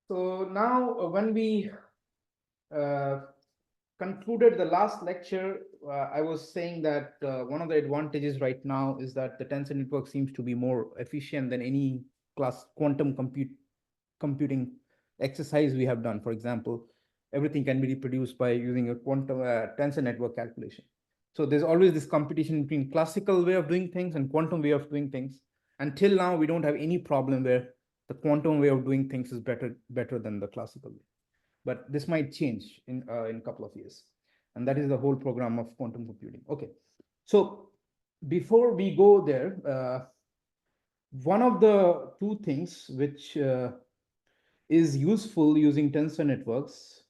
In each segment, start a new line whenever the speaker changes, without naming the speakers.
So now, when we uh, concluded the last lecture, I was saying that one of the advantages right now is that the tensor network seems to be more efficient than any class quantum computing exercise we have done. For example, everything can be reproduced by using a quantum tensor network calculation. So there's always this competition between classical way of doing things and quantum way of doing things. Until now, we don't have any problem where the quantum way of doing things is better than the classical way. But this might change in a couple of years, and that is the whole program of quantum computing. Okay, so before we go there, one of the two things which is useful using tensor networks.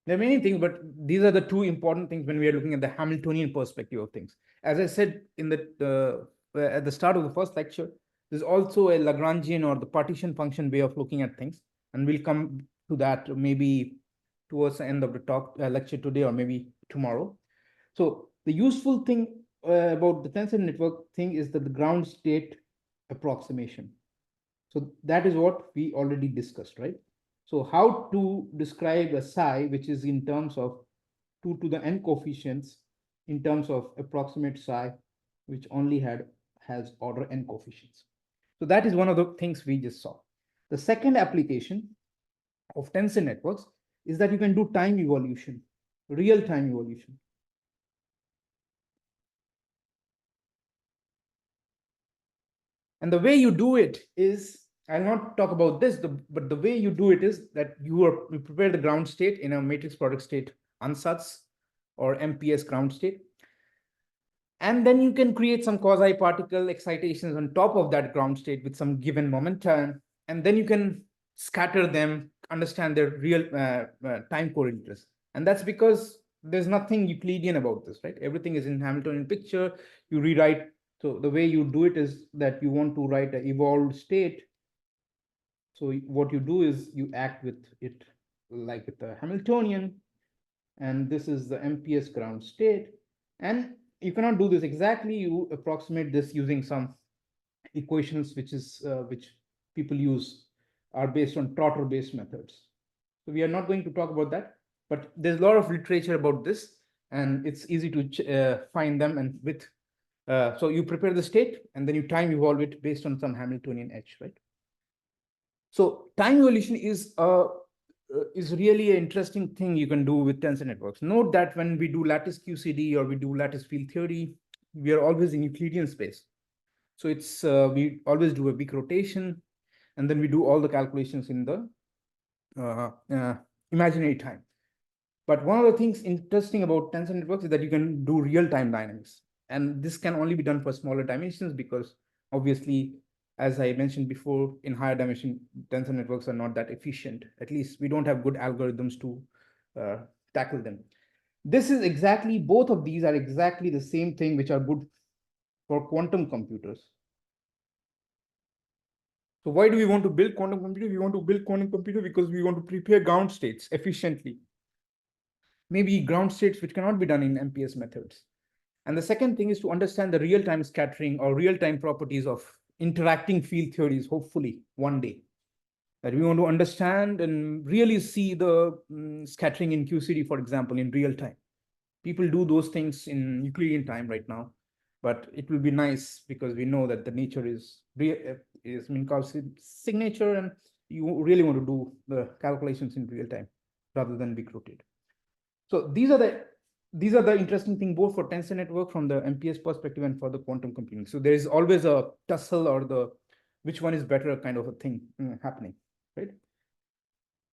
There are many things, but these are the two important things when we are looking at the Hamiltonian perspective of things. As I said in at the start of the first lecture, there's also a Lagrangian or the partition function way of looking at things, and we'll come to that maybe towards the end of the talk lecture today or maybe tomorrow. So the useful thing about the tensor network thing is that the ground state approximation. So that is what we already discussed, right? So how to describe a psi, which is in terms of 2 to the n coefficients in terms of approximate psi, which only has order n coefficients. So that is one of the things we just saw. The second application of tensor networks is that you can do time evolution, real-time evolution. And the way you do it is, I'll not talk about this, but the way you do it is that you prepare the ground state in a matrix product state ansatz or MPS ground state. And then you can create some quasi-particle excitations on top of that ground state with some given momentum. And then you can scatter them, understand their real time correlates. And that's because there's nothing Euclidean about this, right? Everything is in Hamiltonian picture. You rewrite. So the way you do it is that you want to write an evolved state. So what you do is you act with it like with the Hamiltonian. And this is the MPS ground state. And you cannot do this exactly. You approximate this using some equations which people use are based on Trotter-based methods. So we are not going to talk about that, but there's a lot of literature about this, and it's easy to find them. And with so you prepare the state, and then you time evolve it based on some Hamiltonian H, right? So time evolution is really an interesting thing you can do with tensor networks. Note that when we do lattice QCD or we do lattice field theory, we are always in Euclidean space. So it's we always do a weak rotation, and then we do all the calculations in the imaginary time. But one of the things interesting about tensor networks is that you can do real-time dynamics. And this can only be done for smaller dimensions because obviously, as I mentioned before, in higher dimension, tensor networks are not that efficient. At least we don't have good algorithms to tackle them. This is exactly, both of these are exactly the same thing which are good for quantum computers. So why do we want to build quantum computer? We want to build quantum computer because we want to prepare ground states efficiently. Maybe ground states which cannot be done in MPS methods. And the second thing is to understand the real-time scattering or real-time properties of interacting field theories, hopefully one day. That we want to understand and really see the scattering in QCD, for example, in real time. People do those things in Euclidean time right now, but it will be nice because we know that the nature is Minkowski signature, and you really want to do the calculations in real time rather than weak rotate. So these are the interesting thing both for tensor network from the MPS perspective and for the quantum computing. So there is always a tussle or the which one is better kind of a thing happening, right?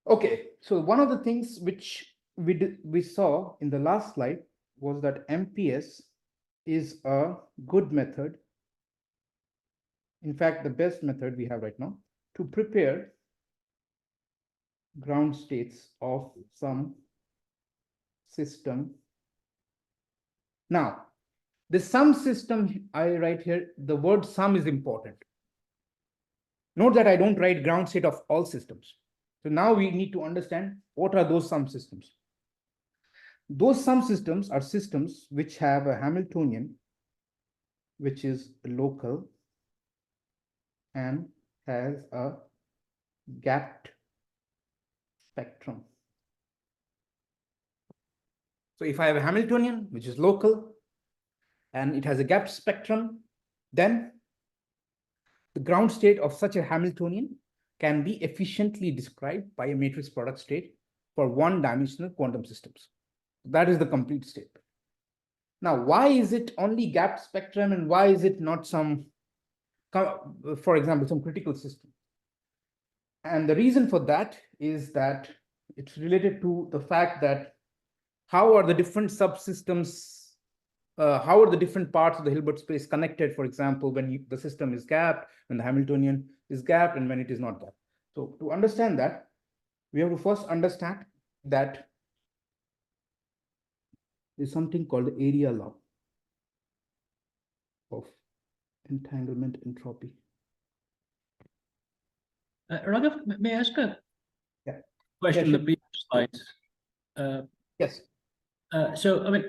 Okay, so one of the things which we saw in the last slide was that MPS is a good method, in fact the best method we have right now, to prepare ground states of some system. Now, the sum system I write here, the word sum is important. Note that I don't write ground state of all systems. So now we need to understand what are those sum systems. Those sum systems are systems which have a Hamiltonian, which is local, and has a gapped spectrum. So if I have a Hamiltonian, which is local, and it has a gapped spectrum, then the ground state of such a Hamiltonian can be efficiently described by a matrix product state for one-dimensional quantum systems. That is the complete state. Now, why is it only gapped spectrum, and why is it not some, for example, some critical system? And the reason for that is that it's related to the fact that how are the different subsystems, how are the different parts of the Hilbert space connected, for example, when the system is gapped, when the Hamiltonian is gapped, and when it is not gapped. So to understand that, we have to first understand that there's something called the area law of entanglement entropy.
Raghav, may I ask a
Yeah.
question on the previous slides?
Yes.
So, I mean,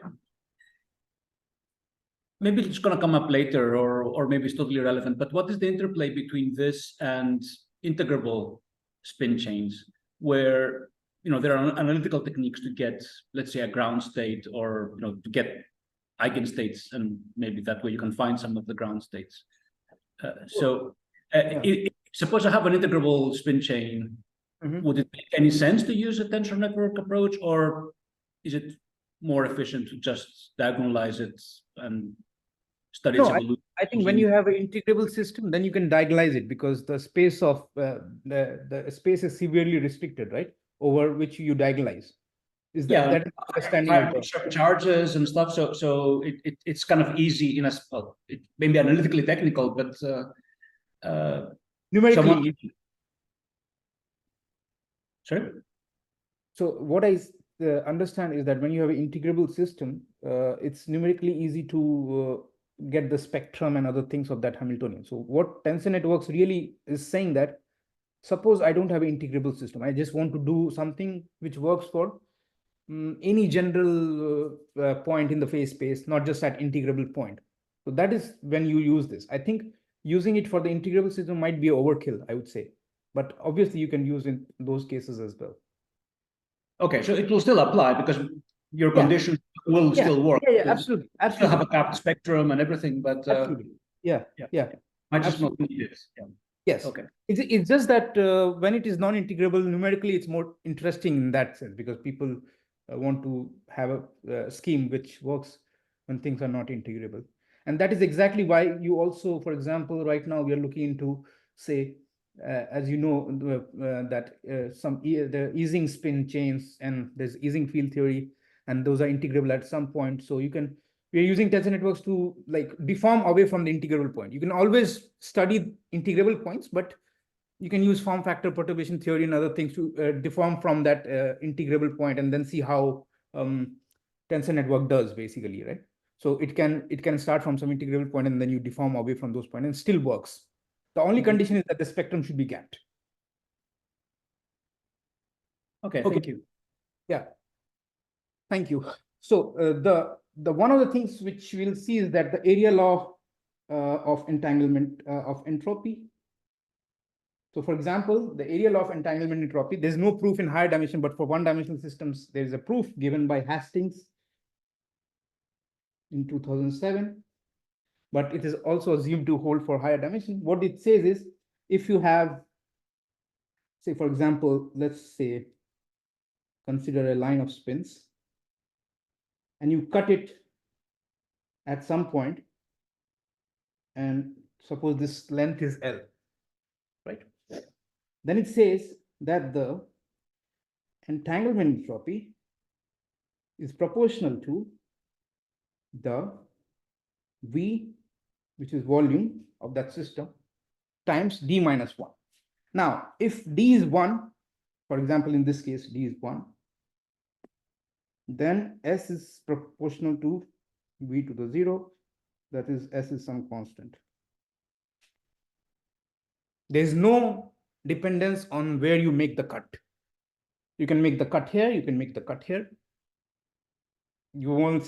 maybe it's going to come up later, or maybe it's totally irrelevant, but what is the interplay between this and integrable spin chains, where, you know, there are analytical techniques to get, let's say, a ground state, or, you know, to get eigenstates, and maybe that way you can find some of the ground states. Suppose I have an integrable spin chain, would it make any sense to use a tensor network approach, or is it more efficient to just diagonalize it and study its evolution?
I think when you have an integrable system, then you can diagonalize it, because the space of the space is severely restricted, right? Over which you diagonalize. Is that understanding?
Charges and stuff. So it's kind of easy in a, well, it may be analytically technical, but
numerically.
Sorry?
So what I understand is that when you have an integrable system, it's numerically easy to get the spectrum and other things of that Hamiltonian. So what tensor networks really is saying that, suppose I don't have an integrable system, I just want to do something which works for any general point in the phase space, not just at integrable point. So that is when you use this. I think using it for the integrable system might be overkill, I would say, but obviously you can use in those cases as well.
Okay, so it will still apply, because your conditions will still work.
Yeah, absolutely.
Still have a capped spectrum and everything, but
absolutely. Yeah.
I just not need this. Yeah.
Yes.
Okay.
It's just that when it is non-integrable, numerically, it's more interesting in that sense, because people want to have a scheme which works when things are not integrable. And that is exactly why you also, for example, right now we are looking into, say, as you know, that the Ising spin chains, and there's Ising field theory, and those are integrable at some point. So we're using tensor networks to like deform away from the integrable point. You can always study integrable points, but you can use form factor perturbation theory and other things to deform from that integrable point, and then see how tensor network does, basically, right? So it can start from some integrable point, and then you deform away from those points, and still works. The only condition is that the spectrum should be gapped.
Okay. Thank you.
Yeah. Thank you. So the one of the things which we'll see is that the area law of entanglement of entropy. So for example, the area law of entanglement entropy, there's no proof in higher dimension, but for one-dimensional systems, there is a proof given by Hastings in 2007. But it is also assumed to hold for higher dimension. What it says is, if you have, say, for example, let's say, consider a line of spins, and you cut it at some point, and suppose this length is L, right? Then it says that the entanglement entropy is proportional to the V, which is volume of that system, times D minus 1. Now, if D is 1, for example, in this case, D is 1, then S is proportional to V to the 0, that is, S is some constant. There's no dependence on where you make the cut. You can make the cut here, you can make the cut here. You will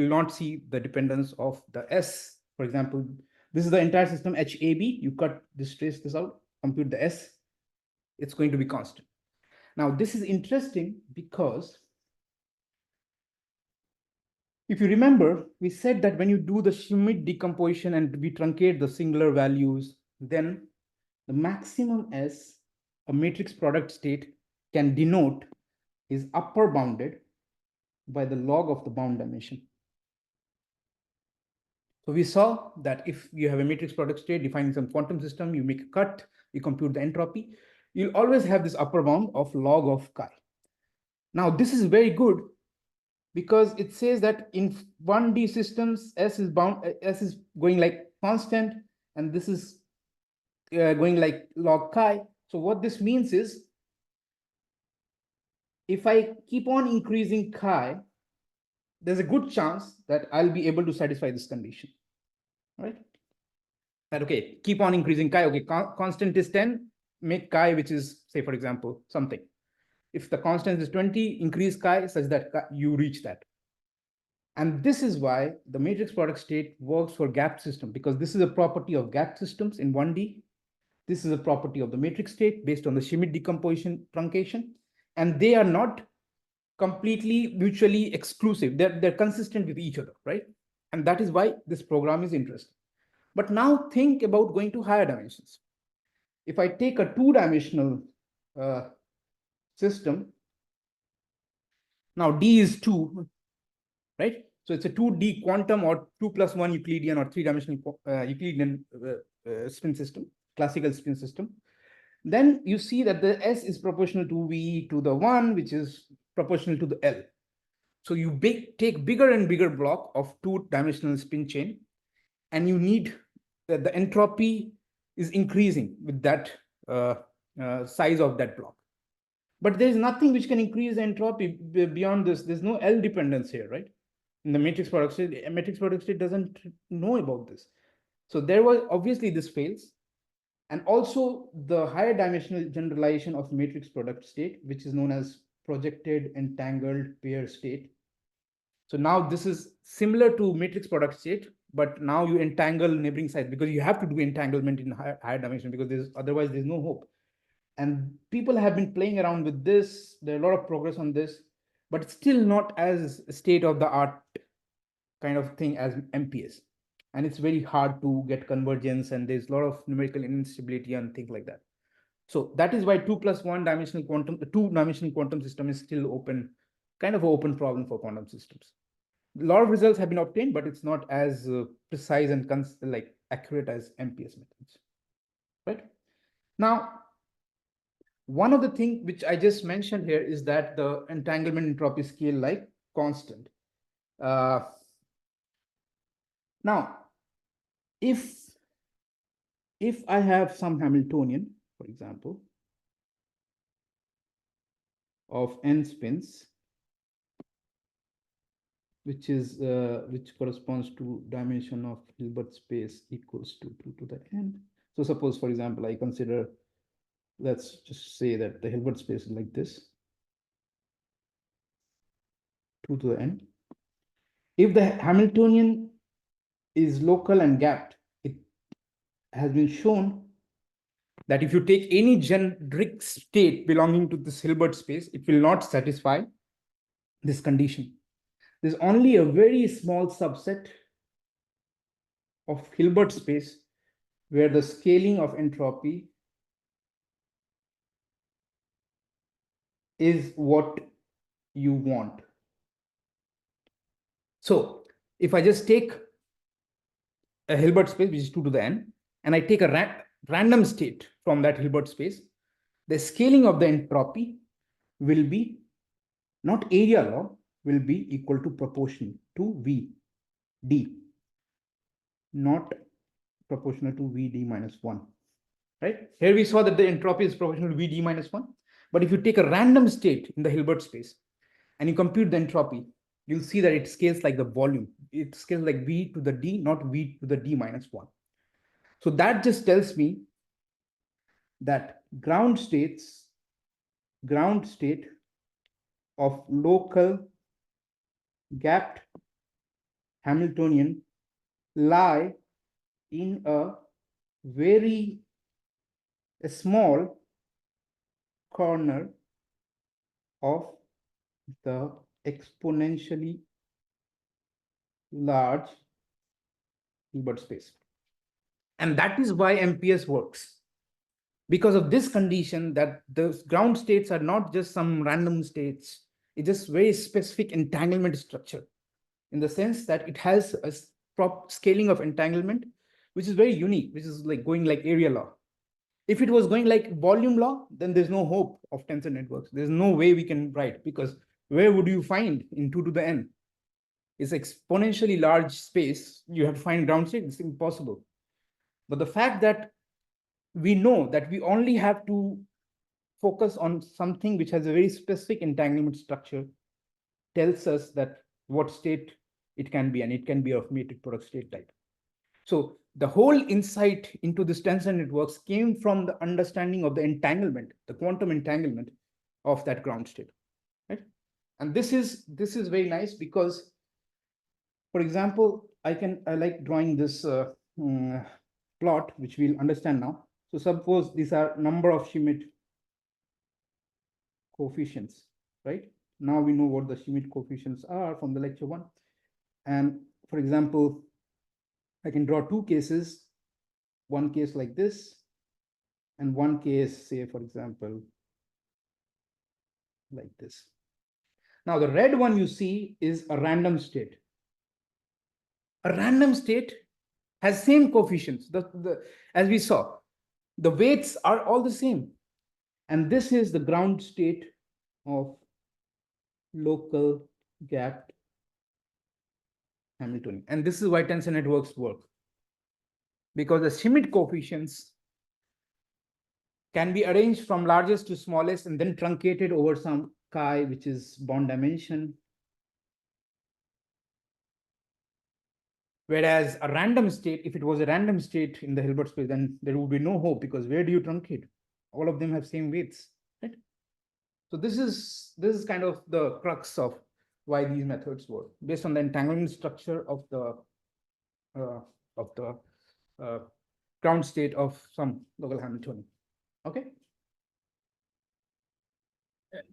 not see the dependence of the S. For example, this is the entire system HAB. You cut this, trace this out. compute the S, it's going to be constant. Now, this is interesting because if you remember, we said that when you do the Schmidt decomposition and we truncate the singular values, then the maximum S a matrix product state can denote is upper bounded by the log of the bound dimension. So we saw that if you have a matrix product state defining some quantum system, you make a cut, you compute the entropy, you'll always have this upper bound of log of chi. Now, this is very good because it says that in 1D systems, S is going like constant, and this is going like log chi. So what this means is, if I keep on increasing chi, there's a good chance that I'll be able to satisfy this condition, right? That, okay, keep on increasing chi, okay, constant is 10, make chi, which is, say, for example, something. If the constant is 20, increase chi such that you reach that. And this is why the matrix product state works for gapped system, because this is a property of gapped systems in 1D. This is a property of the matrix state based on the Schmidt decomposition truncation. And they are not completely mutually exclusive. They're consistent with each other, right? And that is why this program is interesting. But now think about going to higher dimensions. If I take a two-dimensional system, now D is 2, right? So it's a 2D quantum or 2 plus 1 Euclidean or three-dimensional Euclidean spin system, classical spin system. Then you see that the S is proportional to V to the 1, which is proportional to the L. So you take bigger and bigger block of two-dimensional spin chain, and you need the entropy is increasing with that size of that block. But there's nothing which can increase the entropy beyond this. There's no L dependence here, right? In the matrix product state doesn't know about this. So there was obviously this fails. And also the higher dimensional generalization of matrix product state, which is known as projected entangled pair state. So now this is similar to matrix product state, but now you entangle neighboring sites, because you have to do entanglement in higher dimension, because otherwise there's no hope. And people have been playing around with this. There's a lot of progress on this, but it's still not as state of the art kind of thing as MPS. And it's very hard to get convergence, and there's a lot of numerical instability and things like that. So that is why 2+1 dimensional quantum, the two-dimensional quantum system is still open, kind of an open problem for quantum systems. A lot of results have been obtained, but it's not as precise and like accurate as MPS methods, right? Now, one of the things which I just mentioned here is that the entanglement entropy scale like constant. Now, if I have some Hamiltonian, for example, of n spins, which corresponds to dimension of Hilbert space equals to 2 to the n. So suppose, for example, I consider, let's just say that the Hilbert space is like this, 2 to the n. If the Hamiltonian is local and gapped, it has been shown that if you take any generic state belonging to this Hilbert space, it will not satisfy this condition. There's only a very small subset of Hilbert space where the scaling of entropy is what you want. So if I just take a Hilbert space, which is 2 to the n, and I take a random state from that Hilbert space, the scaling of the entropy will be not area law, will be equal to proportional to V d, not proportional to V d minus 1. Right? Here we saw that the entropy is proportional to V d minus 1. But if you take a random state in the Hilbert space and you compute the entropy, you'll see that it scales like the volume. It scales like V to the d, not V to the d minus 1. So that just tells me that ground state of local gapped Hamiltonian lie in a very a small corner of the exponentially large Hilbert space. And that is why MPS works. Because of this condition that the ground states are not just some random states, it's just very specific entanglement structure in the sense that it has a prop scaling of entanglement, which is very unique, which is like going like area law. If it was going like volume law, then there's no hope of tensor networks. There's no way we can write, because where would you find in 2 to the n? It's exponentially large space. You have to find ground state, it's impossible. But the fact that we know that we only have to focus on something which has a very specific entanglement structure tells us that what state it can be, and it can be of matrix product state type. So the whole insight into this tensor networks came from the understanding of the entanglement, the quantum entanglement of that ground state, right? And this is very nice because, for example, I like drawing this plot, which we'll understand now. So suppose these are number of Schmidt coefficients, right? Now we know what the Schmidt coefficients are from the lecture 1. And for example, I can draw 2 cases, one case like this, and one case, say, for example, like this. Now, the red one you see is a random state. A random state has same coefficients. As we saw, the weights are all the same. And this is the ground state of local gapped Hamiltonian. And this is why tensor networks work. Because the Schmidt coefficients can be arranged from largest to smallest and then truncated over some chi, which is bond dimension. Whereas a random state, if it was a random state in the Hilbert space, then there would be no hope, because where do you truncate? All of them have same weights, right? So this is kind of the crux of why these methods work, based on the entanglement structure of the ground state of some local Hamiltonian. Okay.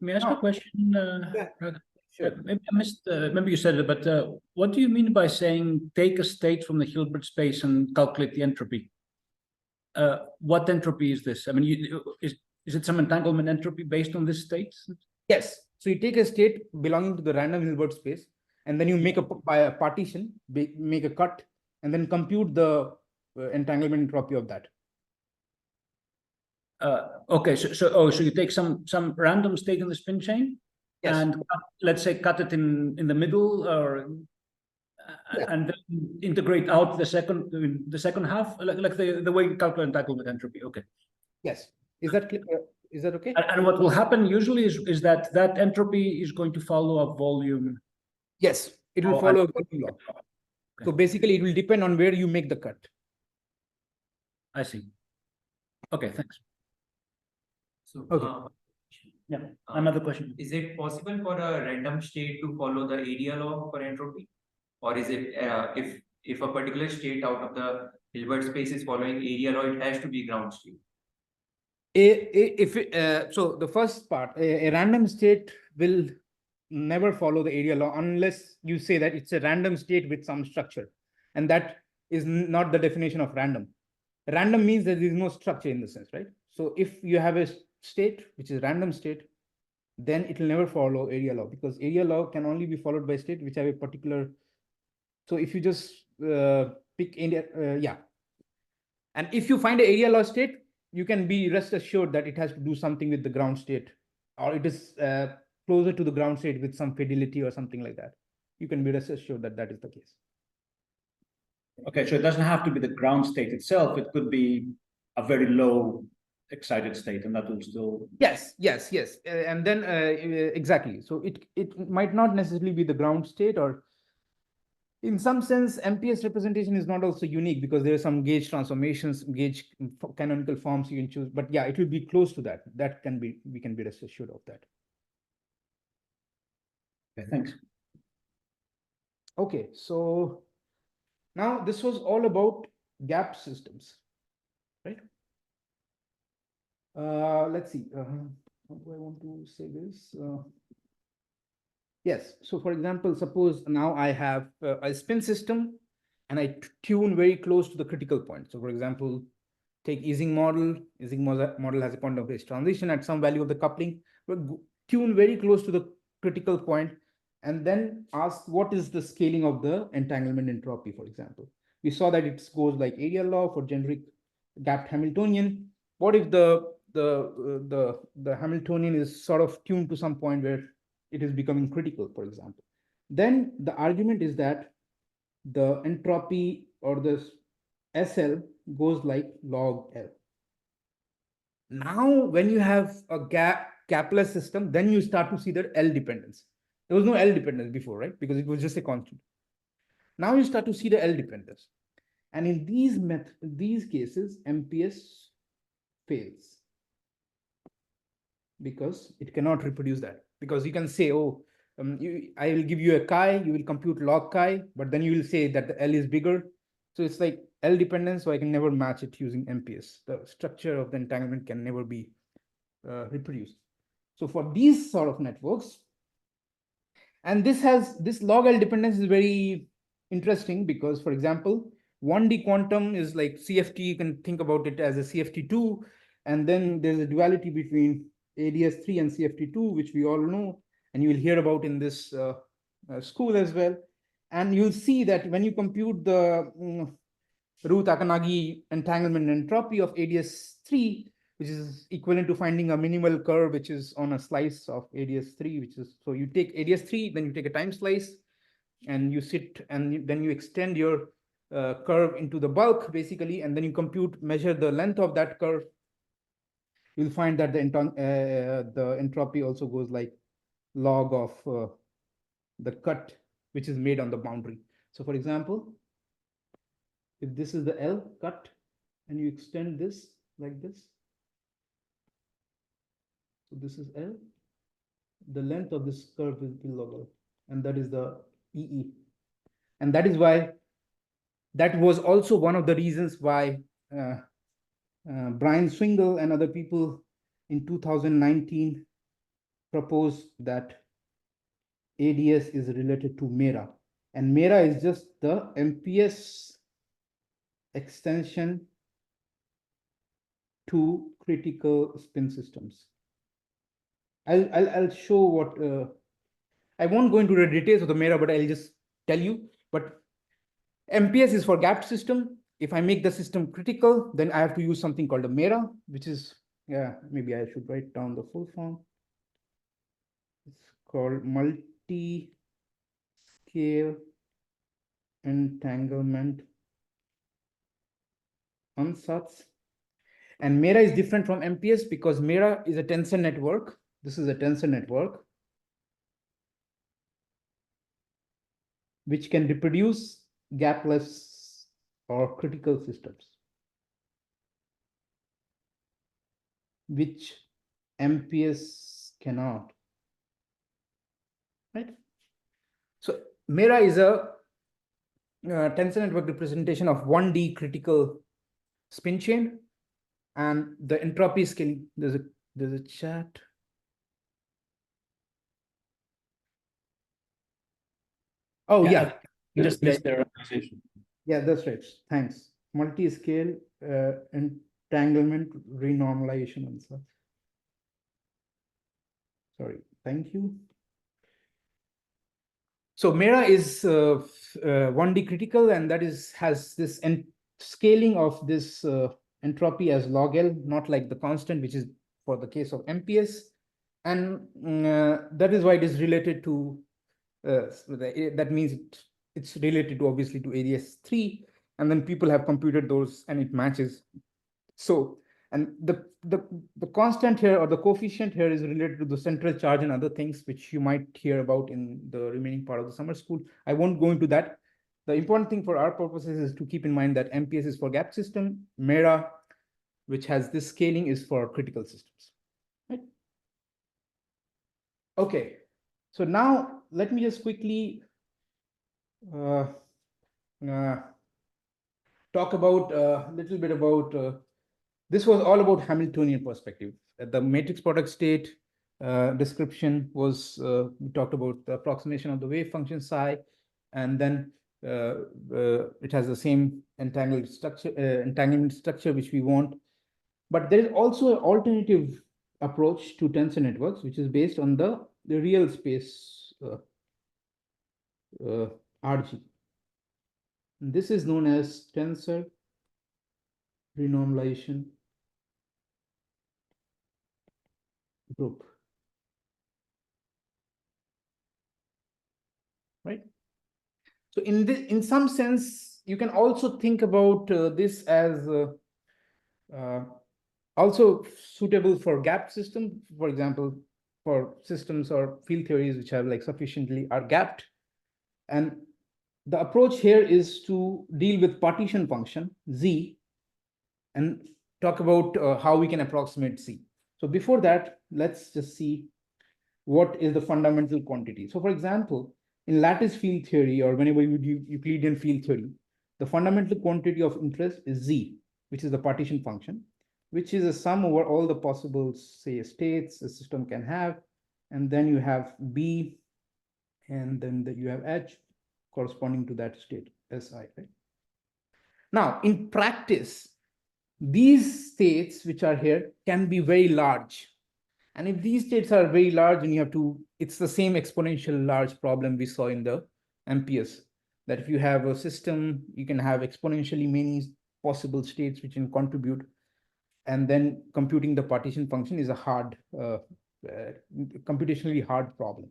May I ask a question?
Yeah,
Raghav?
sure.
Maybe I missed, maybe you said it, but what do you mean by saying take a state from the Hilbert space and calculate the entropy? What entropy is this? I mean, is it some entanglement entropy based on this state?
Yes. So you take a state belonging to the random Hilbert space, and then you make by a partition, make a cut, and then compute the entanglement entropy of that.
Okay, so you take some random state in the spin chain,
yes,
and let's say cut it in the middle, or
yeah,
and then integrate out the second half, like the way you calculate entanglement entropy. Okay.
yes. Is that clear? Is that okay?
And what will happen usually is that entropy is going to follow a volume.
Yes, it will follow a volume law.
Okay.
So basically, it will depend on where you make the cut.
I see. Okay, thanks.
So,
Okay.
Yeah, another question.
is it possible for a random state to follow the area law for entropy? Or is it, if a particular state out of the Hilbert space is following area law, it has to be ground state?
So the first part, a random state will never follow the area law unless you say that it's a random state with some structure, and that is not the definition of random. Random means that there is no structure in the sense, right? So if you have a state which is random state, then it will never follow area law, because area law can only be followed by state which have a particular. So if you just pick area, yeah, and if you find an area law state, you can be rest assured that it has to do something with the ground state, or it is closer to the ground state with some fidelity or something like that. You can be rest assured that that is the case.
Okay, so it doesn't have to be the ground state itself. It could be a very low excited state, and that will still.
Yes, and then exactly. So it might not necessarily be the ground state, or in some sense, MPS representation is not also unique, because there are some gauge transformations, gauge canonical forms you can choose. But yeah, it will be close to that. That can be, we can be rest assured of that.
Okay, thanks.
Okay, so now this was all about gap systems, right? Let's see. How do I want to say this? Yes. So, for example, suppose now I have a spin system, and I tune very close to the critical point. So, for example, take Ising model. Ising model has a point of phase transition at some value of the coupling, but tune very close to the critical point, and then ask what is the scaling of the entanglement entropy. For example, we saw that it goes like area law for generic gapped Hamiltonian. What if the Hamiltonian is sort of tuned to some point where it is becoming critical, for example? Then the argument is that the entropy or the SL goes like log L. Now, when you have a gapless system, then you start to see the L dependence. There was no L dependence before, right? Because it was just a constant. Now you start to see the L dependence. And in these cases, MPS fails because it cannot reproduce that. Because you can say, oh, I will give you a chi, you will compute log chi, but then you will say that the L is bigger. So it's like L dependence, so I can never match it using MPS. The structure of the entanglement can never be reproduced. So for these sort of networks, and this log L dependence is very interesting because, for example, 1D quantum is like CFT. You can think about it as a CFT2, and then there's a duality between ADS3 and CFT2, which we all know, and you will hear about in this school as well. And you'll see that when you compute the Ruth-Akanagi entanglement entropy of ADS3, which is equivalent to finding a minimal curve which is on a slice of ADS3, which is, so you take ADS3, then you take a time slice, and you sit, and then you extend your curve into the bulk, basically, and then you measure the length of that curve. You'll find that the entropy also goes like log of the cut which is made on the boundary. So, for example, if this is the L cut, and you extend this like this, so this is L, the length of this curve will be log L, and that is the EE. And that is why, that was also one of the reasons why Brian Swingle and other people in 2019 proposed that ADS is related to MERA. And MERA is just the MPS extension to critical spin systems. I'll show what, I won't go into the details of the MERA, but I'll just tell you. But MPS is for gapped system. If I make the system critical, then I have to use something called a MERA, which is, yeah, maybe I should write down the full form. It's called multi-scale entanglement ansatz. And MERA is different from MPS because MERA is a tensor network. This is a tensor network which can reproduce gapless or critical systems, which MPS cannot. Right? So MERA is a tensor network representation of 1D critical spin chain, and the entropy scaling. There's a chat. Oh yeah,
Just missed their organization.
yeah, that's right. Thanks. Multi-scale entanglement renormalization and such. Sorry, thank you. So MERA is 1D critical, and that has this scaling of this entropy as log L, not like the constant, which is for the case of MPS. And that is why it is related to, that means it's related to, obviously, to ADS3, and then people have computed those and it matches. So, and the constant here, or the coefficient here, is related to the central charge and other things which you might hear about in the remaining part of the summer school. I won't go into that. The important thing for our purposes is to keep in mind that MPS is for gap system, MERA, which has this scaling, is for critical systems. Right? Okay, so now let me just quickly talk about a little bit about This was all about Hamiltonian perspective. The matrix product state description was, we talked about the approximation of the wave function psi, and then it has the same entanglement structure which we want. But there is also an alternative approach to tensor networks, which is based on the real space RG. And this is known as tensor renormalization group. Right? So in some sense, you can also think about this as also suitable for gap system, for example, for systems or field theories which have like sufficiently are gapped. And the approach here is to deal with partition function Z and talk about how we can approximate Z. So before that, let's just see what is the fundamental quantity. So for example, in lattice field theory, or whenever you do Euclidean field theory, the fundamental quantity of interest is Z, which is the partition function, which is a sum over all the possible, say, states a system can have. And then you have B, and then you have H corresponding to that state, Si, right? Now, in practice, these states which are here can be very large. And if these states are very large, then you have to, it's the same exponential large problem we saw in the MPS, that if you have a system, you can have exponentially many possible states which can contribute. And then computing the partition function is a hard, computationally hard problem.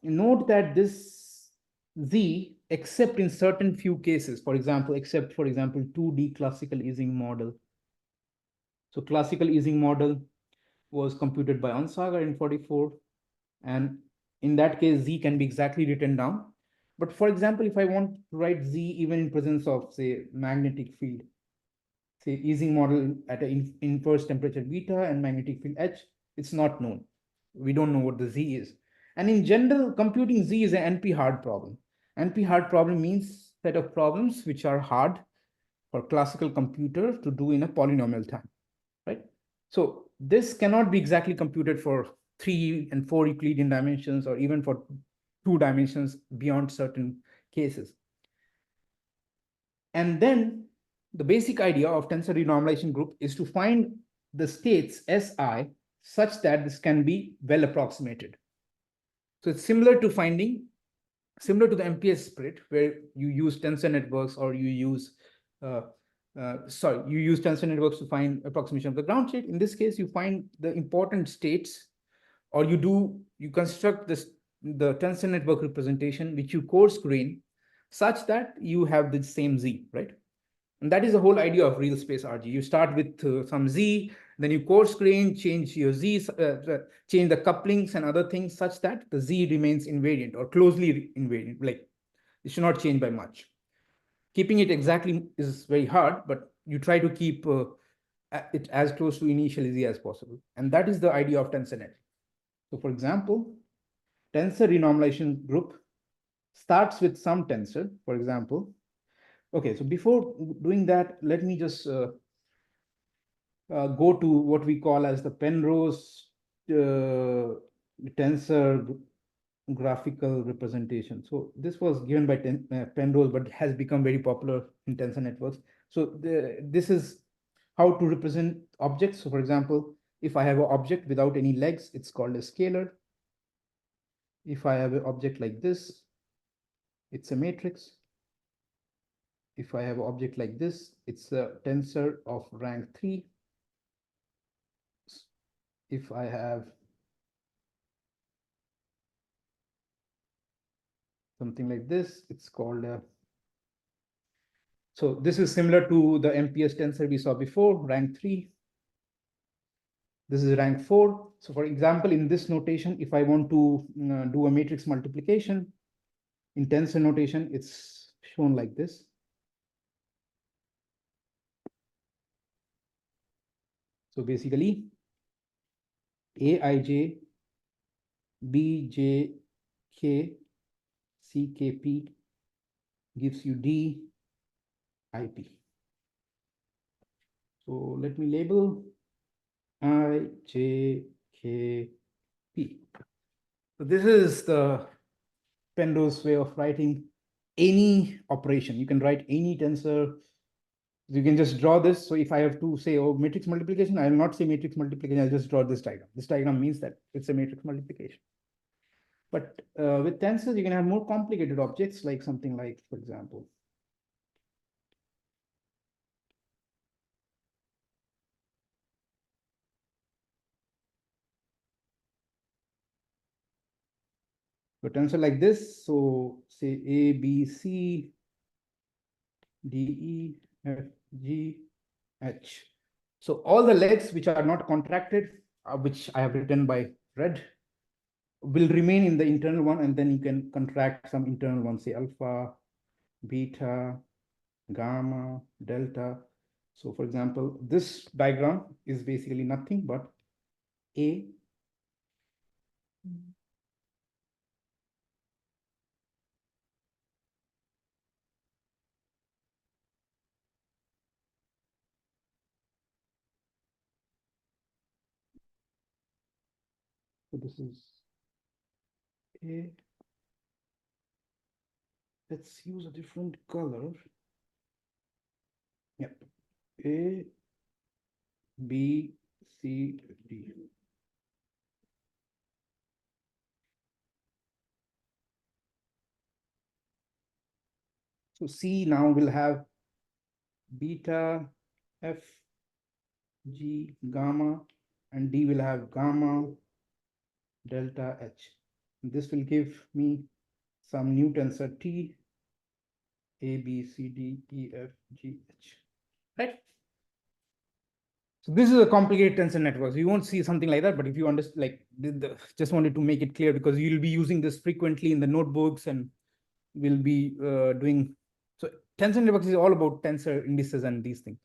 Note that this Z, except in certain few cases, for example, 2D classical Ising model. So classical Ising model was computed by Onsager in 44. And in that case, Z can be exactly written down. But for example, if I want to write Z even in presence of, say, magnetic field, say Ising model at an inverse temperature beta and magnetic field H, it's not known. We don't know what the Z is. And in general, computing Z is an NP hard problem. NP hard problem means set of problems which are hard for classical computer to do in a polynomial time, right? So this cannot be exactly computed for 3 and 4 Euclidean dimensions, or even for 2 dimensions beyond certain cases. And then the basic idea of tensor renormalization group is to find the states Si such that this can be well approximated. So it's similar to the MPS split, where you use tensor networks, or you use tensor networks to find approximation of the ground state. In this case, you find the important states, or you construct the tensor network representation, which you coarse grain such that you have the same Z, right? And that is the whole idea of real space RG. You start with some Z, then you coarse grain, change your Z, change the couplings and other things such that the Z remains invariant or closely invariant. Like, it should not change by much. Keeping it exactly is very hard, but you try to keep it as close to initial Z as possible. And that is the idea of TensorNet. So for example, tensor renormalization group starts with some tensor, for example. Okay, so before doing that, let me just go to what we call as the Penrose tensor graphical representation. So this was given by Penrose, but has become very popular in tensor networks. So this is how to represent objects. So for example, if I have an object without any legs, it's called a scalar. If I have an object like this, it's a matrix. If I have an object like this, it's a tensor of rank 3. If I have something like this, it's called a, so this is similar to the MPS tensor we saw before, rank 3. This is rank 4. So for example, in this notation, if I want to do a matrix multiplication, in tensor notation, it's shown like this. So basically, Aij, Bj, K, CKP gives you D, IP. So let me label I, J, K, P. So this is the Penrose way of writing any operation. You can write any tensor. You can just draw this. So if I have to say, oh, matrix multiplication, I will not say matrix multiplication. I'll just draw this diagram. This diagram means that it's a matrix multiplication. But with tensors, you can have more complicated objects, like something like, for example, a tensor like this. So say A, B, C, D, E, F, G, H. So all the legs which are not contracted, which I have written by red, will remain in the internal one, and then you can contract some internal ones, say alpha, beta, gamma, delta. So for example, this diagram is basically nothing but A, so this is A. Let's use a different color. Yep. A, B, C, D. So C now will have beta, F, G, gamma, and D will have gamma, delta, H. This will give me some new tensor T, A, B, C, D, E, F, G, H. Right? So this is a complicated tensor network. So you won't see something like that, but if you understand, like, just wanted to make it clear because you'll be using this frequently in the notebooks and we'll be doing. So tensor networks is all about tensor indices and these things.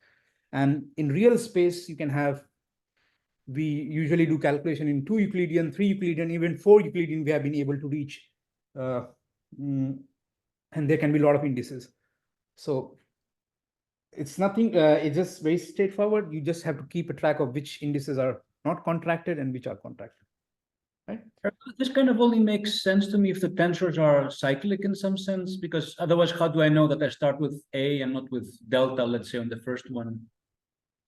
And in real space, you can have, we usually do calculation in 2 Euclidean, 3 Euclidean, even 4 Euclidean, we have been able to reach. And there can be a lot of indices. So it's nothing, it's just very straightforward. You just have to keep a track of which indices are not contracted and which are contracted. Right?
This kind of only makes sense to me if the tensors are cyclic in some sense, because otherwise, how do I know that I start with A and not with delta, let's say, on the first one?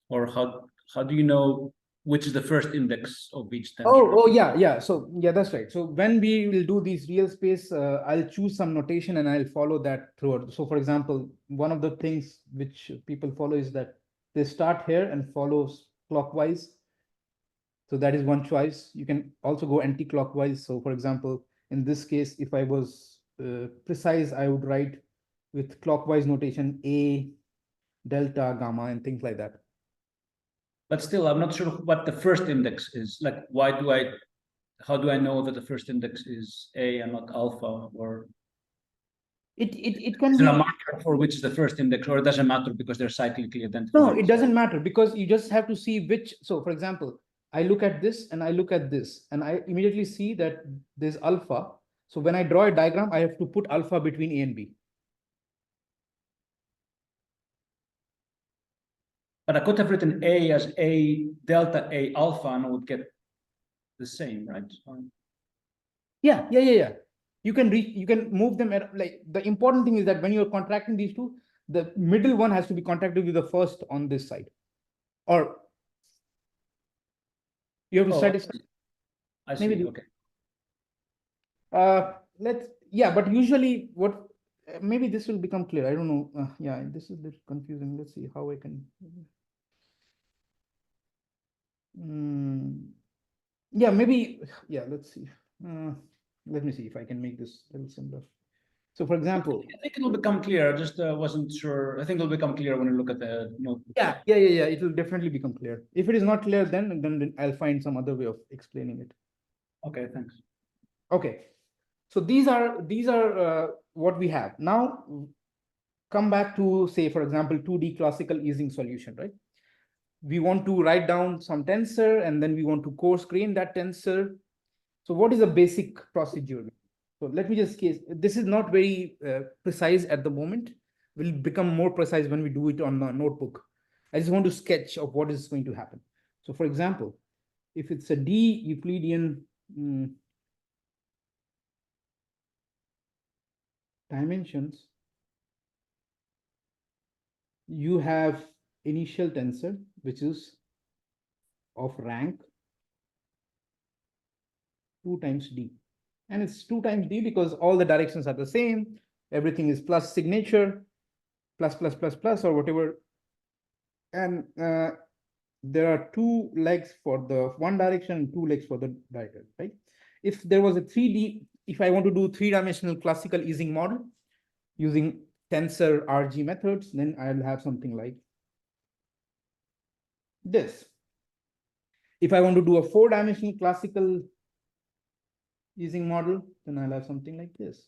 Or how do you know which is the first index of each tensor?
Oh, yeah. So yeah, that's right. So when we will do these real space, I'll choose some notation and I'll follow that throughout. So for example, one of the things which people follow is that they start here and follows clockwise. So that is one choice. You can also go anti-clockwise. So for example, in this case, if I was precise, I would write with clockwise notation A, delta, gamma, and things like that.
But still, I'm not sure what the first index is. Like, how do I know that the first index is A and not alpha? Or
It can
is
be
there a marker for which is the first index, or it doesn't matter because they're cyclically identified?
no, it doesn't matter because you just have to see which. So for example, I look at this and I look at this and I immediately see that there's alpha. So when I draw a diagram, I have to put alpha between A and B.
But I could have written A as A delta A alpha and I would get the same, right?
Yeah. You can move them at, like, the important thing is that when you're contracting these two, the middle one has to be contracted with the first on this side. Or you have to satisfy.
I see.
Maybe
Okay.
but usually what maybe this will become clear. I don't know. Yeah, this is a bit confusing. Let's see how I can. Yeah, maybe. Yeah, let's see. Let me see if I can make this a little simpler. So, for example,
I think it'll become clear. I just wasn't sure. I think it'll become clear when you look at the notebook.
yeah. It will definitely become clear. If it is not clear, then I'll find some other way of explaining it.
Okay, thanks.
Okay, so these are what we have now. Come back to, say, for example, 2D classical easing solution, right? We want to write down some tensor and then we want to coarse grain that tensor. So what is a basic procedure? So let me just case, this is not very precise at the moment, will become more precise when we do it on a notebook. I just want to sketch of what is going to happen. So for example, if it's a D Euclidean dimensions, you have initial tensor, which is of rank 2 times D. And it's 2 times D because all the directions are the same. Everything is plus signature, plus, or whatever. And there are 2 legs for the one direction and 2 legs for the direction, right? If there was a 3D, if I want to do 3-dimensional classical Ising model using tensor RG methods, then I'll have something like this. If I want to do a 4-dimensional classical Ising model, then I'll have something like this.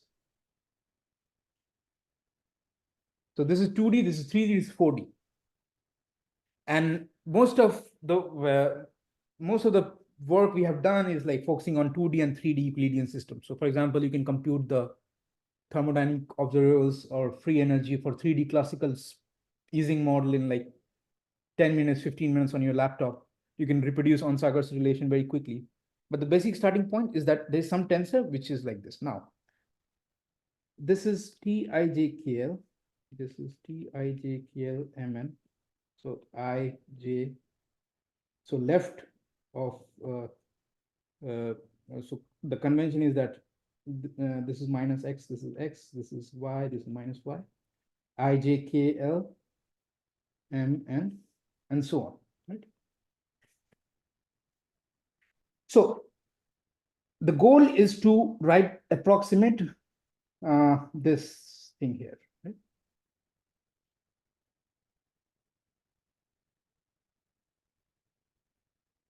So this is 2D, this is 3D, this is 4D. And most of the work we have done is like focusing on 2D and 3D Euclidean systems. So for example, you can compute the thermodynamic observables or free energy for 3D classical Ising model in like 10 minutes, 15 minutes on your laptop. You can reproduce Onsager's relation very quickly. But the basic starting point is that there's some tensor which is like this. Now, this is Tijkl. This is Tijkl Mn. So Ij. So left of so the convention is that this is minus x, this is x, this is y, this is minus y. Ijkl Mn and so on, right? So the goal is to approximate this thing here, right?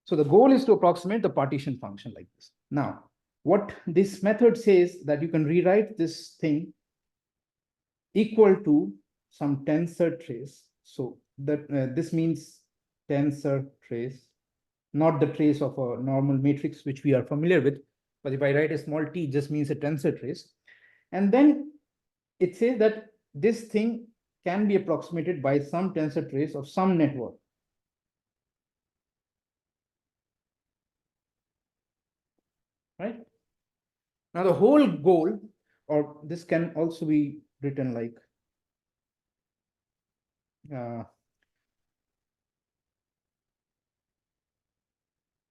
So the goal is to approximate the partition function like this. Now, what this method says that you can rewrite this thing equal to some tensor trace. So that this means tensor trace, not the trace of a normal matrix, which we are familiar with. But if I write a small t, it just means a tensor trace. And then it says that this thing can be approximated by some tensor trace of some network. Right? Now the whole goal, or this can also be written like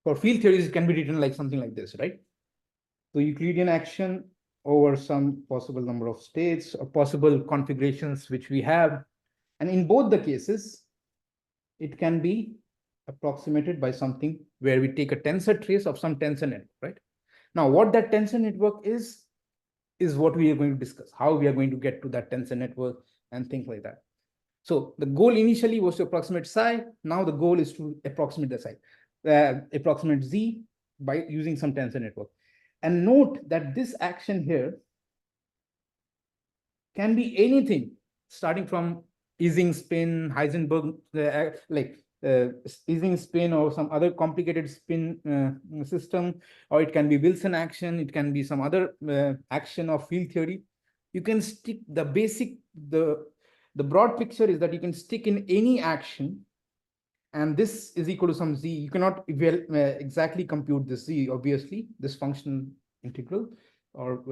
for field theories, it can be written like something like this, right? So Euclidean action over some possible number of states or possible configurations which we have. And in both the cases, it can be approximated by something where we take a tensor trace of some tensor network, right? Now, what that tensor network is what we are going to discuss, how we are going to get to that tensor network and things like that. So the goal initially was to approximate psi. Now the goal is to approximate the psi, approximate z by using some tensor network. And note that this action here can be anything starting from Ising spin, Heisenberg, Ising spin or some other complicated spin system, or it can be Wilson action, it can be some other action of field theory. You can stick the basic, the broad picture is that you can stick in any action, and this is equal to some z. You cannot exactly compute this z, obviously, this function integral, or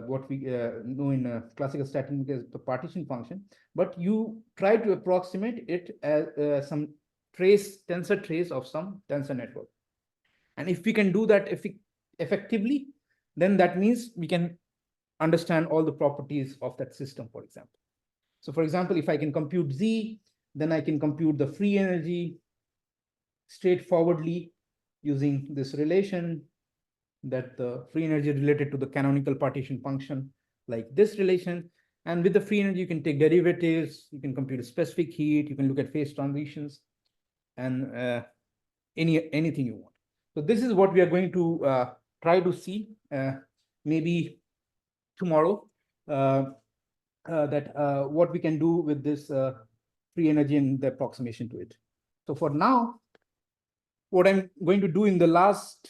what we know in classical statistics as the partition function, but you try to approximate it as some tensor trace of some tensor network. And if we can do that effectively, then that means we can understand all the properties of that system, for example. So for example, if I can compute z, then I can compute the free energy straightforwardly using this relation, that the free energy related to the canonical partition function, like this relation. And with the free energy, you can take derivatives, you can compute a specific heat, you can look at phase transitions, and anything you want. So this is what we are going to try to see maybe tomorrow, that what we can do with this free energy and the approximation to it. So for now, what I'm going to do in the last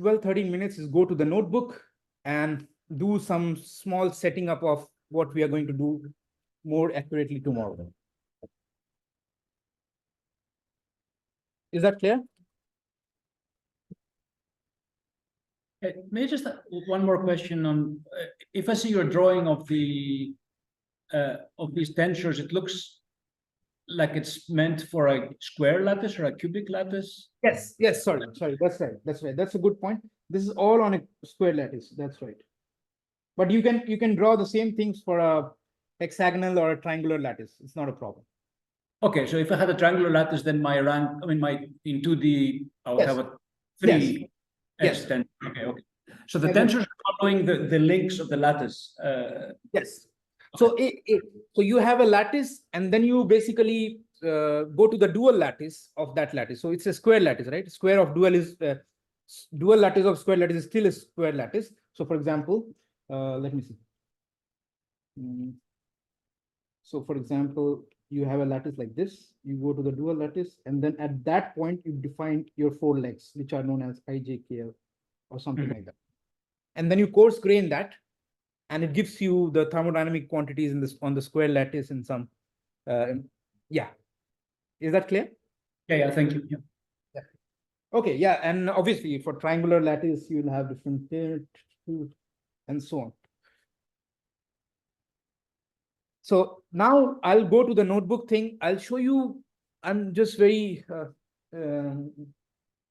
12-13 minutes is go to the notebook and do some small setting up of what we are going to do more accurately tomorrow. Is that clear?
May I just one more question on if I see your drawing of these tensors, it looks like it's meant for a square lattice or a cubic lattice.
Yes, yes, sorry, that's right, that's right. That's a good point. This is all on a square lattice, that's right. But you can draw the same things for a hexagonal or a triangular lattice. It's not a problem.
Okay, so if I had a triangular lattice, then my rank, I mean, my in 2D, I would
Yes.
have a 3
Yes.
extent. Okay, okay. So the
Exactly.
tensors are following the links of the lattice.
Yes. So so you have a lattice, and then you basically go to the dual lattice of that lattice. So it's a square lattice, right? Square of dual is dual lattice of square lattice is still a square lattice. So for example, let me see. So for example, you have a lattice like this, you go to the dual lattice, and then at that point, you define your 4 legs, which are known as IJKL or something like that. And then you coarse grain that, and it gives you the thermodynamic quantities in this on the square lattice in some, yeah. Is that clear?
Yeah, thank you. Yeah.
Okay, yeah, and obviously for triangular lattice, you'll have different and so on. So now I'll go to the notebook thing. I'll show you, I'm just very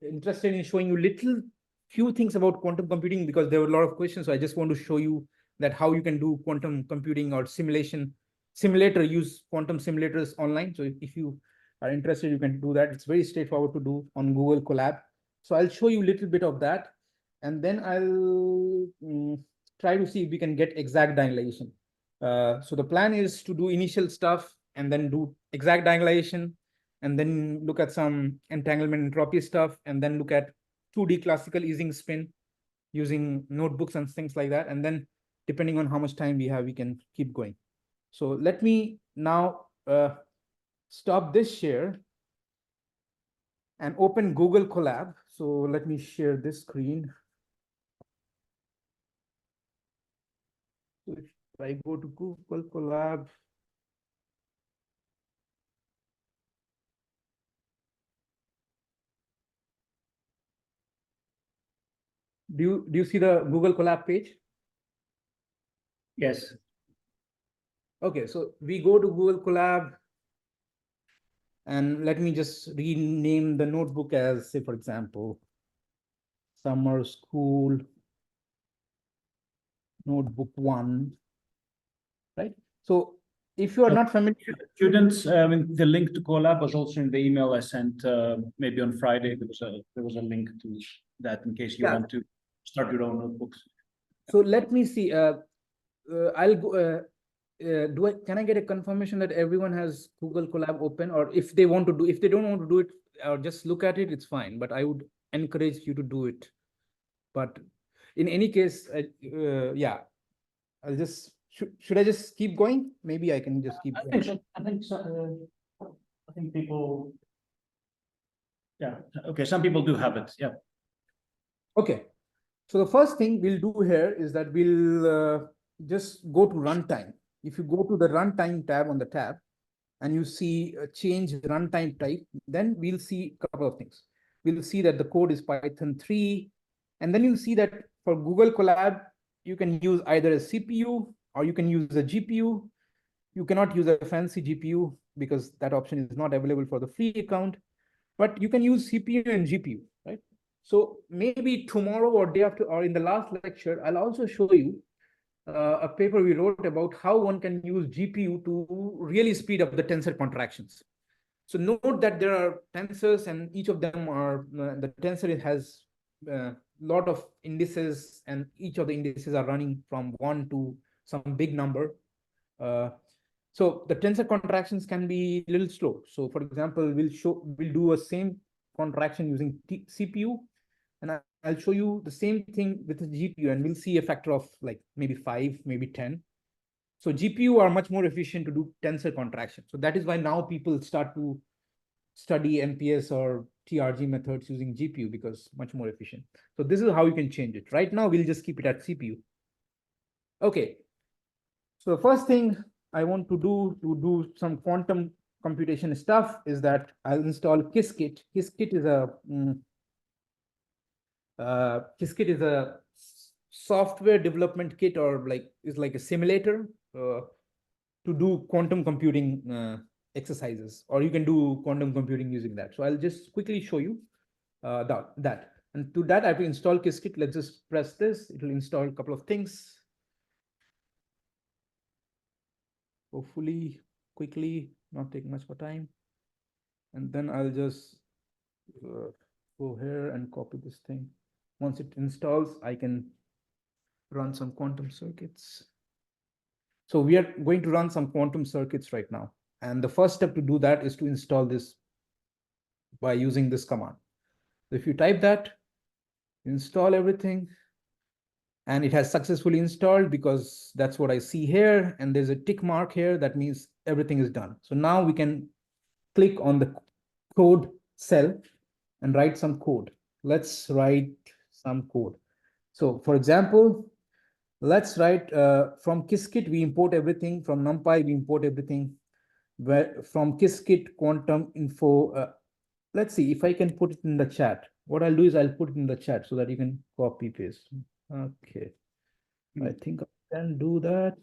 interested in showing you few things about quantum computing, because there were a lot of questions. So I just want to show you that how you can do quantum computing or use quantum simulators online. So if you are interested, you can do that. It's very straightforward to do on Google Colab. So I'll show you a little bit of that, and then I'll try to see if we can get exact diagonalization. So the plan is to do initial stuff and then do exact diagonalization, and then look at some entanglement entropy stuff, and then look at 2D classical Ising spin using notebooks and things like that. And then depending on how much time we have, we can keep going. So let me now stop this share and open Google Colab. So let me share this screen. So if I go to Google Colab, do you see the Google Colab page?
Yes.
Okay, so we go to Google Colab, and let me just rename the notebook as, say, for example, Summer School Notebook 1, right? So if you are not familiar,
Students, I mean, the link to Colab was also in the email I sent maybe on Friday. There was a link to that in case you want to start your own notebooks.
So let me see. I'll go. Can I get a confirmation that everyone has Google Colab open, or if they want to do, if they don't want to do it or just look at it, it's fine. But I would encourage you to do it. But in any case, yeah, I'll just should I just keep going? Maybe I can just keep.
I think so. I think people. Yeah. Okay. Some people do have it. Yeah.
Okay. So the first thing we'll do here is that we'll just go to runtime. If you go to the runtime tab on the tab, and you see change runtime type, then we'll see a couple of things. We'll see that the code is Python 3, and then you'll see that for Google Colab, you can use either a CPU or you can use a GPU. You cannot use a fancy GPU because that option is not available for the free account, but you can use CPU and GPU, right? So maybe tomorrow or day after, or in the last lecture, I'll also show you a paper we wrote about how one can use GPU to really speed up the tensor contractions. So note that there are tensors, and each of them are, the tensor has a lot of indices, and each of the indices are running from 1 to some big number. So the tensor contractions can be a little slow. So for example, we'll do a same contraction using CPU, and I'll show you the same thing with the GPU, and we'll see a factor of like maybe 5, maybe 10. So GPU are much more efficient to do tensor contraction. So that is why now people start to study MPS or TRG methods using GPU, because much more efficient. So this is how you can change it. Right now, we'll just keep it at CPU. Okay. So the first thing I want to do some quantum computation stuff is that I'll install Qiskit. Qiskit is a software development kit, or is like a simulator to do quantum computing exercises, or you can do quantum computing using that. So I'll just quickly show you that. And to that, I have to install Qiskit. Let's just press this. It will install a couple of things. Hopefully, quickly, not take much more time. And then I'll just go here and copy this thing. Once it installs, I can run some quantum circuits. So we are going to run some quantum circuits right now. And the first step to do that is to install this by using this command. So if you type that, install everything, and it has successfully installed, because that's what I see here. And there's a tick mark here. That means everything is done. So now we can click on the code cell and write some code. Let's write some code. So for example, let's write from Qiskit, we import everything. From NumPy, we import everything. From Qiskit quantum info, let's see if I can put it in the chat. What I'll do is I'll put it in the chat so that you can copy paste. Okay. I think I can do that.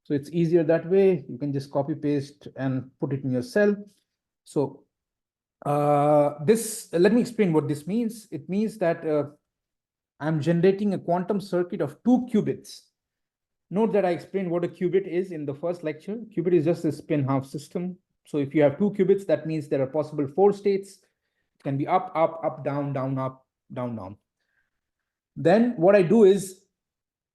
So it's easier that way. You can just copy paste and put it in your cell. So let me explain what this means. It means that I'm generating a quantum circuit of 2 qubits. Note that I explained what a qubit is in the first lecture. Qubit is just a spin half system. So if you have 2 qubits, that means there are possible 4 states. It can be up, up, up, down, down, up, down, down. Then what I do is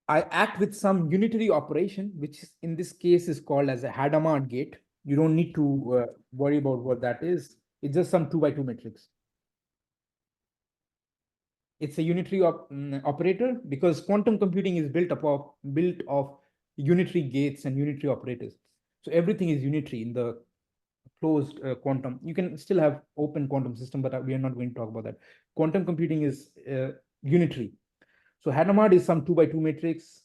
I act with some unitary operation, which in this case is called as a Hadamard gate. You don't need to worry about what that is. It's just some 2 by 2 matrix. It's a unitary operator, because quantum computing is built of unitary gates and unitary operators. So everything is unitary in the closed quantum. You can still have open quantum system, but we are not going to talk about that. Quantum computing is unitary. So Hadamard is some 2 by 2 matrix.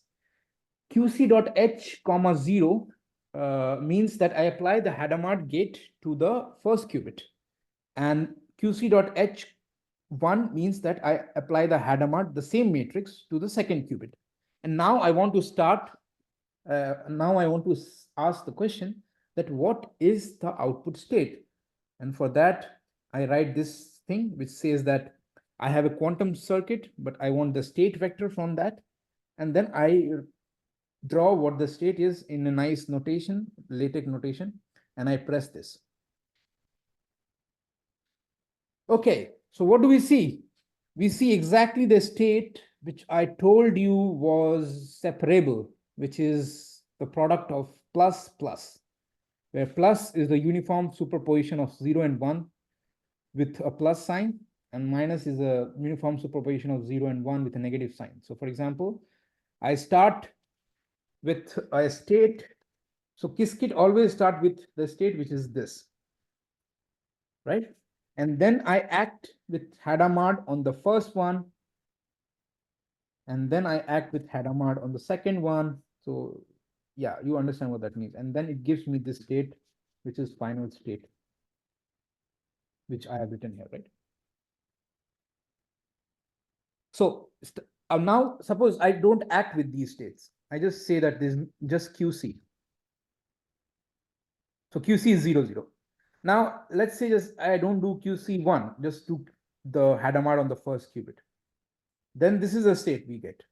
QC.H, 0 means that I apply the Hadamard gate to the first qubit, and QC.H1 means that I apply the Hadamard, the same matrix, to the second qubit. And now I want to start. Now I want to ask the question that what is the output state? And for that, I write this thing which says that I have a quantum circuit, but I want the state vector from that. And then I draw what the state is in a nice notation, LaTeX notation, and I press this. Okay, so what do we see? We see exactly the state which I told you was separable, which is the product of plus plus, where plus is the uniform superposition of 0 and 1 with a plus sign, and minus is a uniform superposition of 0 and 1 with a negative sign. So for example, I start with a state. So Qiskit always start with the state which is this, right? And then I act with Hadamard on the first one, and then I act with Hadamard on the second one. So yeah, you understand what that means. And then it gives me this state, which is final state, which I have written here, right? So now suppose I don't act with these states. I just say that this is just QC. So QC is 0, 0. Now let's say just I don't do QC1, just do the Hadamard on the first qubit. Then this is a state we get,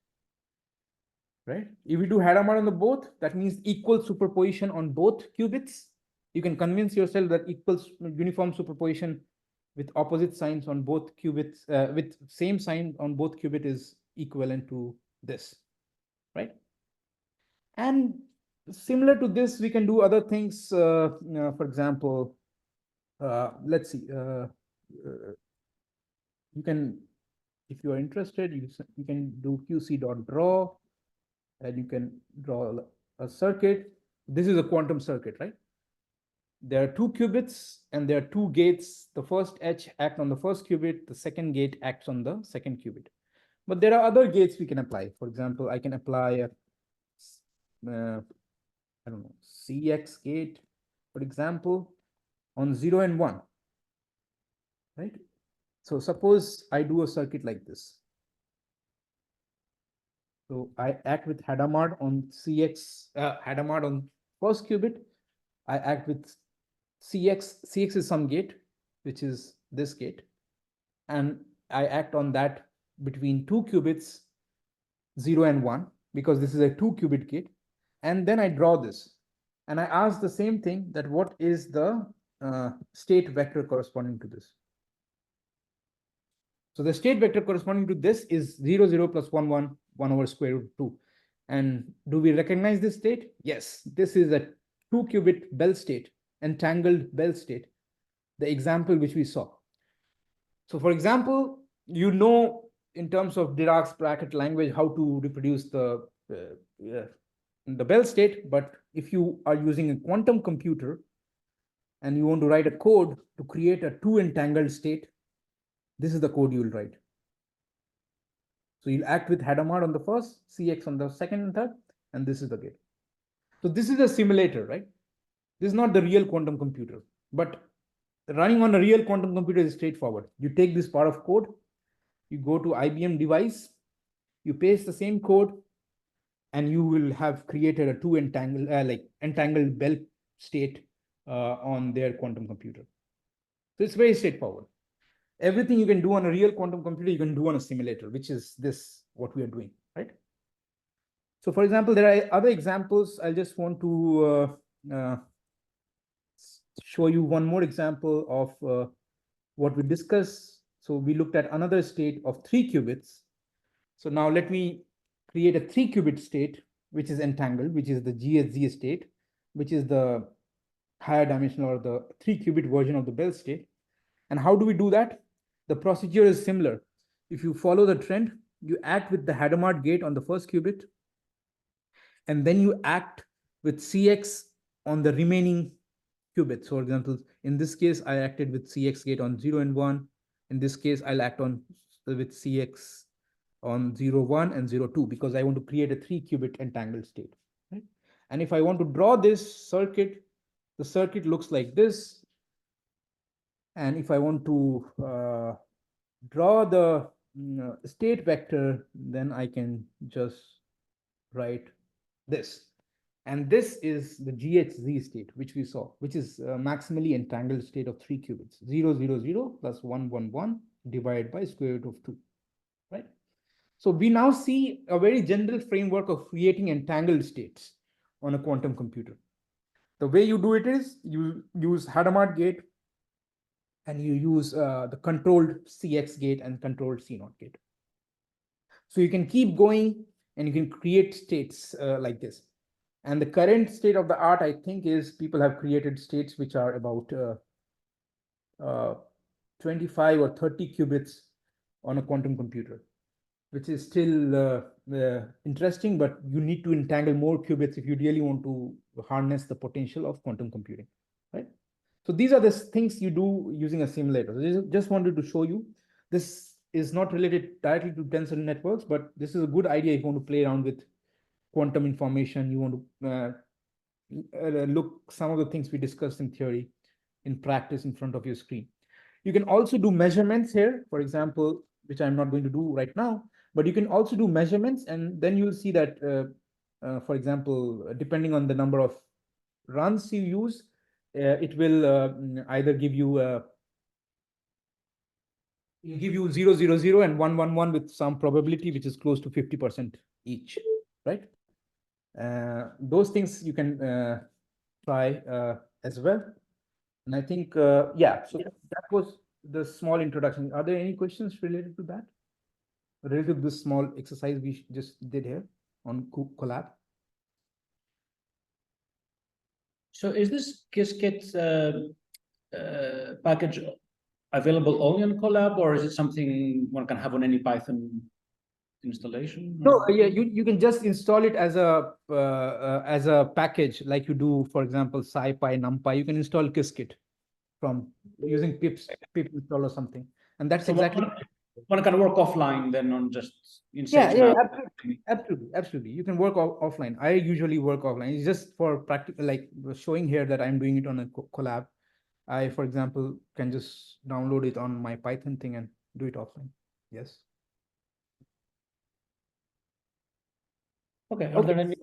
right? If we do Hadamard on the both, that means equal superposition on both qubits. You can convince yourself that equal uniform superposition with opposite signs on both qubits, with same sign on both qubit is equivalent to this, right? And similar to this, we can do other things. For example, let's see. You can, if you are interested, you can do QC.draw, and you can draw a circuit. This is a quantum circuit, right? There are 2 qubits and there are 2 gates. The first H acts on the first qubit, the second gate acts on the second qubit. But there are other gates we can apply. For example, I can apply a I don't know, CX gate, for example, on 0 and 1, right? So suppose I do a circuit like this. So I act with Hadamard on CX, Hadamard on first qubit. I act with CX. CX is some gate, which is this gate. And I act on that between two qubits, 0 and 1, because this is a 2-qubit gate. And then I draw this. And I ask the same thing, that what is the state vector corresponding to this? So the state vector corresponding to this is 0, 0 plus 1, 1, 1 over square root 2. And do we recognize this state? Yes, this is a 2-qubit Bell state, entangled Bell state, the example which we saw. So for example, you know, in terms of Dirac's bracket language, how to reproduce the Bell state. But if you are using a quantum computer and you want to write a code to create a 2 entangled state, this is the code you will write. So you'll act with Hadamard on the first, CX on the second and third, and this is the gate. So this is a simulator, right? This is not the real quantum computer, but running on a real quantum computer is straightforward. You take this part of code, you go to IBM device, you paste the same code, and you will have created a 2 entangled, entangled Bell state on their quantum computer. So it's very straightforward. Everything you can do on a real quantum computer, you can do on a simulator, which is this, what we are doing, right? So for example, there are other examples. I just want to show you one more example of what we discussed. So we looked at another state of 3 qubits. So now let me create a 3-qubit state, which is entangled, which is the GHZ state, which is the higher dimensional or the 3-qubit version of the Bell state. And how do we do that? The procedure is similar. If you follow the trend, you act with the Hadamard gate on the first qubit, and then you act with CX on the remaining qubits. So for example, in this case, I acted with CX gate on 0 and 1. In this case, I'll act on with CX on 0, 1 and 0, 2, because I want to create a 3-qubit entangled state. Right? And if I want to draw this circuit, the circuit looks like this. And if I want to draw the state vector, then I can just write this. And this is the GHZ state, which we saw, which is a maximally entangled state of 3 qubits, 0, 0, 0 plus 1, 1, 1 divided by square root of 2, right? So we now see a very general framework of creating entangled states on a quantum computer. The way you do it is you use Hadamard gate, and you use the controlled CX gate and controlled C0 gate. So you can keep going and you can create states like this. And the current state of the art, I think, is people have created states which are about 25 or 30 qubits on a quantum computer, which is still interesting, but you need to entangle more qubits if you really want to harness the potential of quantum computing, right? So these are the things you do using a simulator. So just wanted to show you. This is not related directly to tensor networks, but this is a good idea if you want to play around with quantum information. You want to look some of the things we discussed in theory in practice in front of your screen. You can also do measurements here, for example, which I'm not going to do right now, but you can also do measurements, and then you'll see that, for example, depending on the number of runs you use, it will either give you 0, 0, 0 and 1, 1, 1 with some probability which is close to 50% each, right? Those things you can try as well. And I think, yeah, so that was the small introduction. Are there any questions related to that? Related to this small exercise we just did here on Collab?
So is this Qiskit package available only on Colab, or is it something one can have on any Python installation?
No, yeah, you can just install it as a package, like you do, for example, SciPy, NumPy. You can install Qiskit from using pip install or something, and that's
So
exactly.
One can work offline then on just in Sage.
Yeah, absolutely. You can work offline. I usually work offline. It's just for practical, like showing here that I'm doing it on a collab. I, for example, can just download it on my Python thing and do it offline. Yes.
Okay, are
Okay.
there any,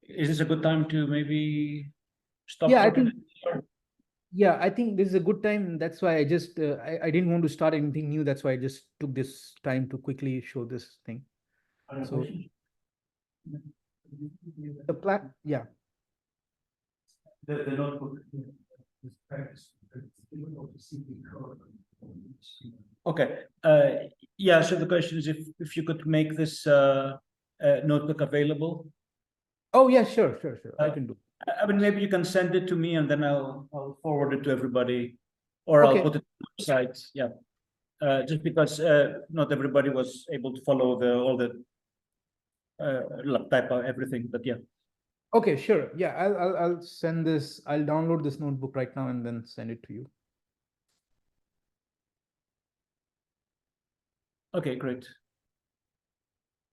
is this a good time to maybe stop?
Yeah, I
for a
think,
minute?
yeah, I think this is a good time. That's why I just, I didn't want to start anything new. That's why I just took this time to quickly show this thing.
Other
So
questions?
the plan, yeah.
The notebook. Okay, yeah, so the question is if you could make this notebook available.
Oh, yeah, sure. I
Uh,
can do.
I mean, maybe you can send it to me and then I'll forward it to everybody, or I'll
Okay.
put it on the website. Yeah, just because not everybody was able to follow all the type of everything, but yeah.
Okay, sure. Yeah, I'll send this. I'll download this notebook right now and then send it to you.
Okay, great.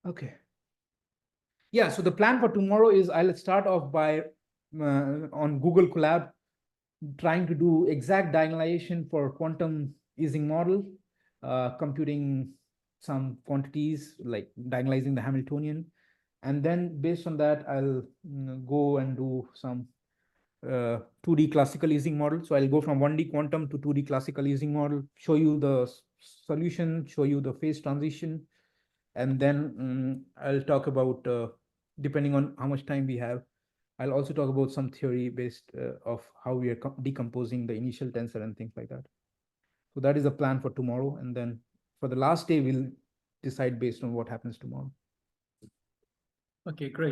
Okay. Yeah, so the plan for tomorrow is I'll start off by on Google Colab trying to do exact diagonalization for quantum Ising model, computing some quantities like diagonalizing the Hamiltonian. And then based on that, I'll go and do some 2D classical Ising model. So I'll go from 1D quantum to 2D classical Ising model, show you the solution, show you the phase transition, and then I'll talk about, depending on how much time we have, I'll also talk about some theory based of how we are decomposing the initial tensor and things like that. So that is the plan for tomorrow. And then for the last day, we'll decide based on what happens tomorrow.
Okay, great.